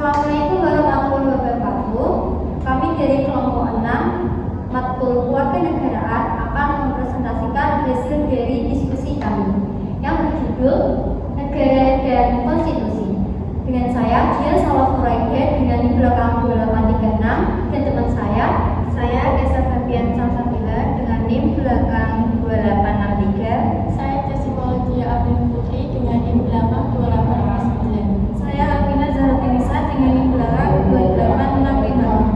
Assalamualaikum warahmatullahi wabarakatuh. Kami dari kelompok 6 matkul Kewarganegaraan akan mempresentasikan hasil dari diskusi kami yang berjudul Negara dan Konstitusi. Dengan saya, Dia Salah Furaida dengan di belakang 2836, dan teman saya Esa Fabian Samsabila dengan NIM belakang 2863. Saya Jasimologia Abdul Putri dengan NIM belakang 2859. Saya Alvina Zahratinisa dengan NIM belakang 2865.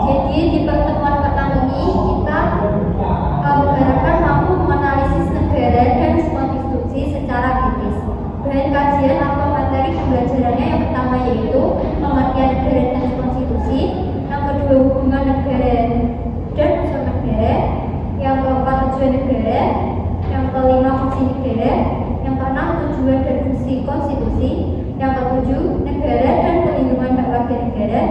Jadi di pertemuan pertama ini kita mengharapkan mampu menganalisis negara dan konstitusi secara kritis. Bahan kajian atau materi pembelajarannya yang pertama yaitu pengertian negara dan konstitusi, yang kedua hubungan negara dan unsur negara, yang keempat tujuan negara, yang kelima fungsi negara, yang keenam tujuan dan fungsi konstitusi, yang ketujuh negara dan perlindungan hak warga negara,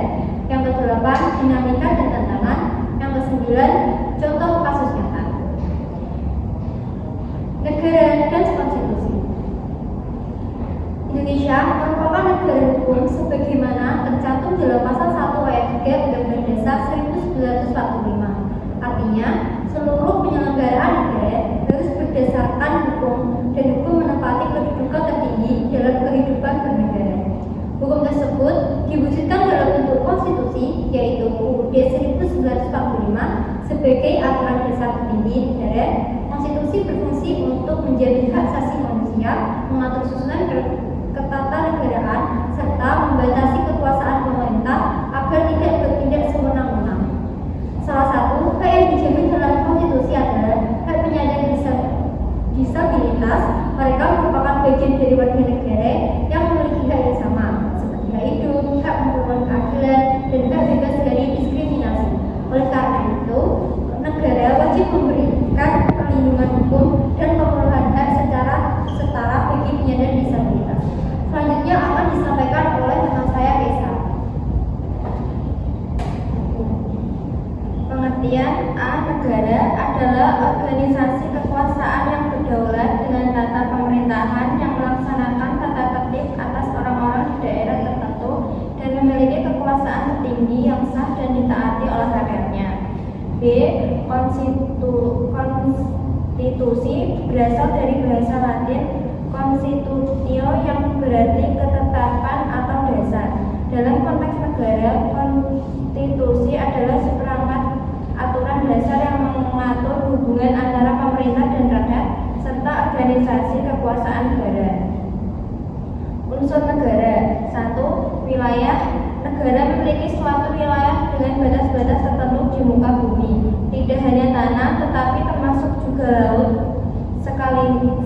yang kedelapan dinamika dan tantangan, yang kesembilan contoh kasus nyata. Negara dan konstitusi. Indonesia merupakan negara hukum sebagaimana tercantum dalam pasal 1 ayat 3 Undang-Undang Dasar 1945. Artinya, seluruh penyelenggaraan negara harus berdasarkan hukum dan hukum menempati kedudukan tertinggi dalam kehidupan bernegara. Hukum tersebut diwujudkan dalam bentuk konstitusi, yaitu UUD 1945 sebagai aturan dasar tertinggi negara. Konstitusi berfungsi untuk menjamin hak asasi manusia, mengatur susunan ketatanegaraan, serta membatasi kekuasaan pemerintah agar tidak bertindak sewenang-wenang. Salah satu hak yang dijamin dalam konstitusi adalah hak penyandang disabilitas. Mereka merupakan bagian dari warga negara yang memiliki hak yang sama, seperti hak hidup, hak memohon keadilan, dan hak bebas dari diskriminasi. Oleh karena itu, negara wajib memberikan perlindungan hukum dan pemenuhan hak secara setara bagi penyandang disabilitas. Selanjutnya akan disampaikan oleh teman saya Esa. Pengertian A. Negara adalah organisasi kekuasaan yang berdaulat dengan tata pemerintahan yang melaksanakan tata tertib atas orang-orang di daerah tertentu dan memiliki kekuasaan tertinggi yang sah dan ditaati oleh rakyatnya. B. Konstitusi berasal dari bahasa Latin constitutio yang berarti ketetapan atau dasar. Dalam konteks negara, konstitusi adalah seperangkat aturan dasar yang mengatur hubungan antara pemerintah dan rakyat serta organisasi kekuasaan negara. Unsur negara. 1. Wilayah. Negara memiliki suatu wilayah dengan batas-batas tertentu di muka bumi, tidak hanya tanah tetapi termasuk juga laut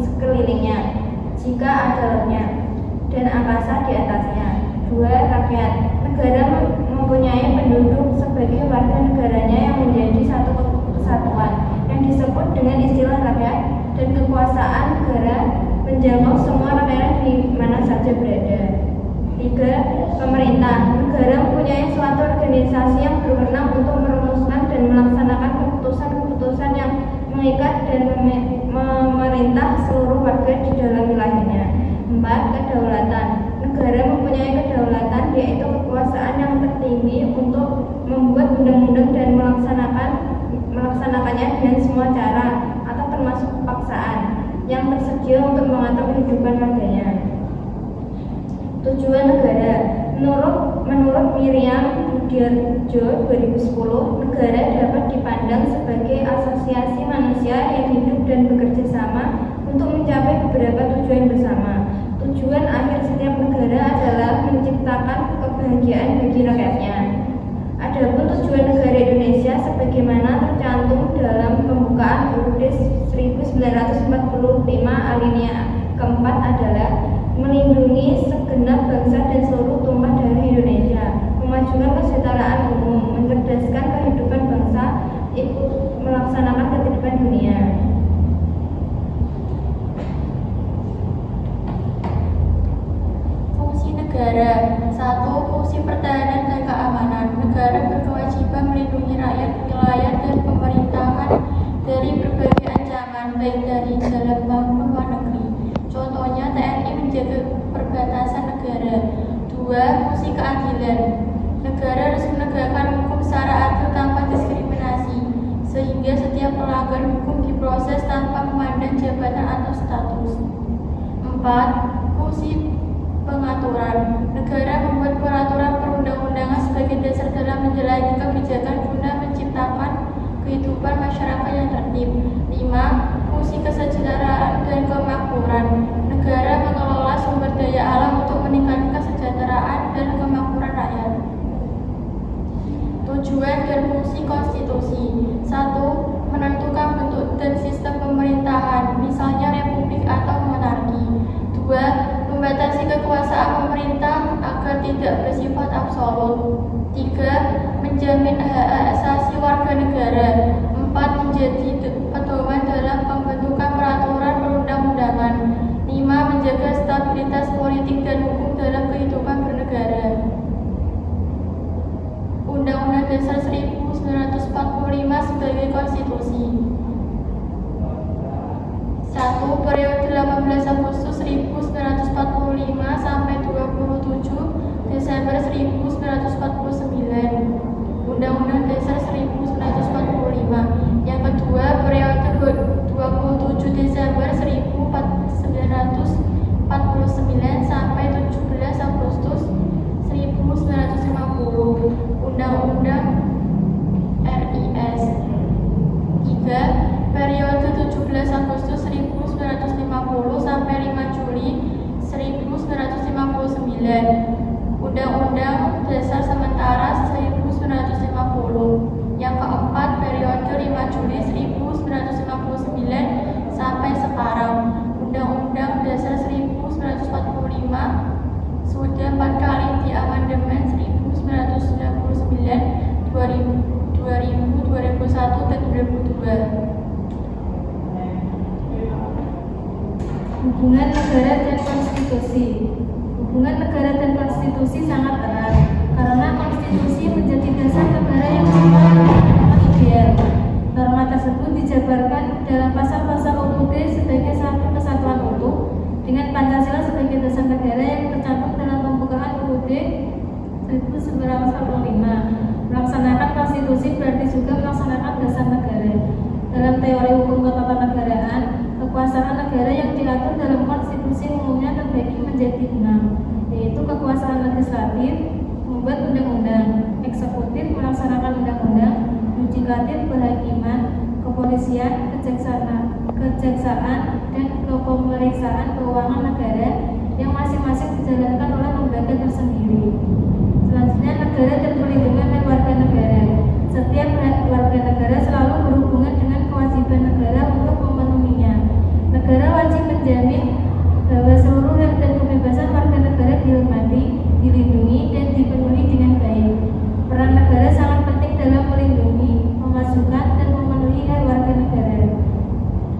sekelilingnya jika ada lautnya, dan angkasa di atasnya. 2. Rakyat. Negara mempunyai penduduk sebagai warga negaranya yang menjadi satu kesatuan yang disebut dengan istilah rakyat, dan kekuasaan negara menjangkau semua rakyat di mana saja berada. 3. Pemerintah. Negara mempunyai suatu organisasi yang berwenang untuk merumuskan dan melaksanakan keputusan-keputusan yang mengikat dan memerintah seluruh warga di dalam wilayahnya. 4. Kedaulatan. Negara mempunyai kedaulatan, yaitu kekuasaan yang tertinggi untuk membuat undang-undang dan melaksanakannya dengan semua cara atau termasuk paksaan yang tersedia untuk mengatur kehidupan warganya. Tujuan negara. Menurut Miriam Budiarjo 2010, negara dapat dipandang sebagai asosiasi manusia yang hidup dan bekerja sama untuk mencapai beberapa tujuan bersama. Tujuan akhir setiap negara adalah menciptakan kebahagiaan bagi rakyatnya. Adapun tujuan negara Indonesia sebagaimana tercantum dalam pembukaan UUD 1945 alinea keempat adalah melindungi segenap bangsa dan seluruh tumpah darah Indonesia, memajukan kesetaraan umum, mencerdaskan kehidupan bangsa, ikut melaksanakan ketertiban dunia. Fungsi negara. 1. Fungsi pertahanan dan keamanan. Negara berkewajiban melindungi rakyat, wilayah, dan pemerintahan dari berbagai ancaman, baik dari dalam maupun luar negeri. Contoh keadilan. Negara harus menegakkan hukum secara adil tanpa diskriminasi, sehingga setiap pelanggar hukum diproses tanpa memandang jabatan atau status. 4. Fungsi pengaturan. Negara membuat peraturan perundang-undangan sebagai dasar dalam menjalani kebijakan guna menciptakan kehidupan masyarakat yang tertib. 5. Fungsi kesejahteraan dan kemakmuran. Negara mengelola sumber daya alam untuk meningkatkan kesejahteraan dan kemakmuran rakyat. Tujuan dan fungsi konstitusi. 1. Menentukan bentuk dan sistem pemerintahan, misalnya republik atau monarki. 2. Membatasi kekuasaan pemerintah agar tidak bersifat absolut. 3. Menjamin hak asasi warga negara. 4. Menjadi pedoman dalam pembentukan peraturan perundang-undangan. 5. Menjaga stabilitas politik dan hukum dalam kehidupan bernegara. Undang-Undang Dasar 1945 sebagai konstitusi. 1. Periode 18 Agustus 1945 sampai 27 Desember 1949. Undang-Undang Dasar 1945. Yang kedua, periode 27 Desember 1949 sampai 17 Agustus 1950. Undang-Undang RIS. 3. Periode 17 Agustus 1950 sampai 5 Juli 1959. Undang-Undang Dasar Sementara 1950. Yang keempat, periode 5 Juli 1959 sampai sekarang. Undang-Undang Dasar 1945 sudah 4 kali diamandemen: 1999, 2000, 2001, dan 2002. Hubungan negara dan konstitusi. Hubungan negara dan konstitusi sangat erat karena konstitusi menjadi dasar negara yang ideal. Norma tersebut dijabarkan dalam pasal-pasal UUD sebagai satu kesatuan utuh dengan Pancasila sebagai dasar negara yang tercantum dalam pembukaan UUD 1945. Melaksanakan konstitusi berarti juga melaksanakan dasar negara. Dalam teori hukum ketatanegaraan, kekuasaan negara yang diatur dalam konstitusi umumnya terbagi menjadi 6, yaitu kekuasaan legislatif, membuat undang-undang, eksekutif, melaksanakan undang-undang, yudikatif, kehakiman, kepolisian, kejaksaan, dan pemeriksaan keuangan negara yang masing-masing dijalankan oleh lembaga tersendiri. Selanjutnya, negara dan perlindungan warga negara. Setiap warga negara selalu berhubungan dengan kewajiban negara untuk memenuhinya. Negara wajib menjamin bahwa seluruh hak dan kebebasan warga negara dihormati, dilindungi, dan dipenuhi dengan baik. Peran negara sangat penting dalam melindungi, memasukkan, dan memenuhi hak warga negara.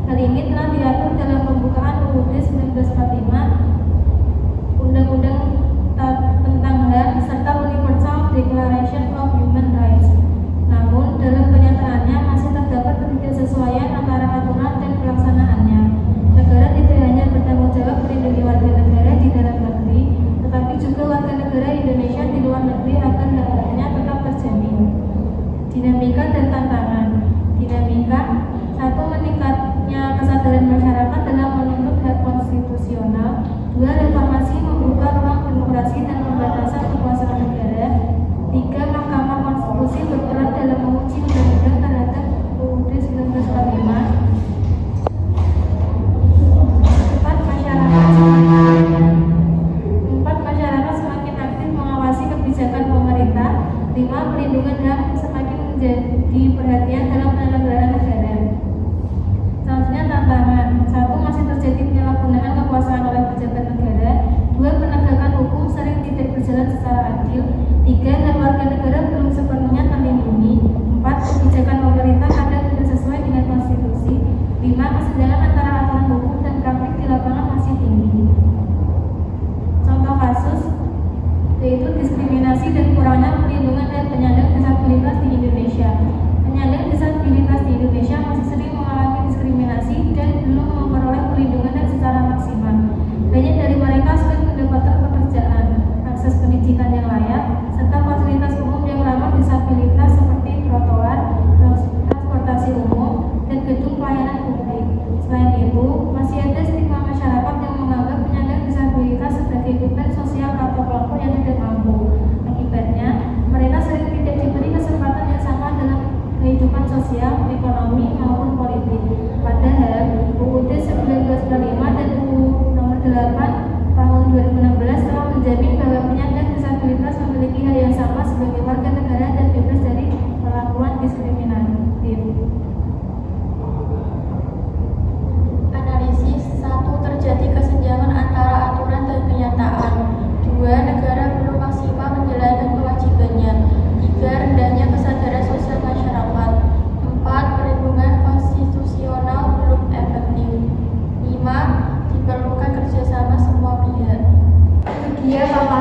Hal ini telah diatur dalam pembukaan UUD 1945, Undang-Undang tentang HAM, serta Universal Declaration of Human Rights. Namun, dalam kenyataannya masih terdapat ketidaksesuaian antara aturan dan pelaksanaannya. Negara tidak hanya bertanggung jawab melindungi warga negara di dalam negeri, tetapi juga warga negara Indonesia di luar negeri agar hak-haknya tetap terjamin. Dinamika dan tantangan. Dinamika. 1. Meningkatnya kesadaran masyarakat dalam menuntut hak konstitusional.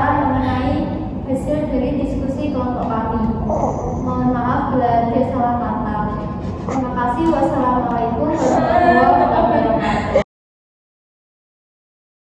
pemaparan mengenai hasil dari diskusi kelompok kami.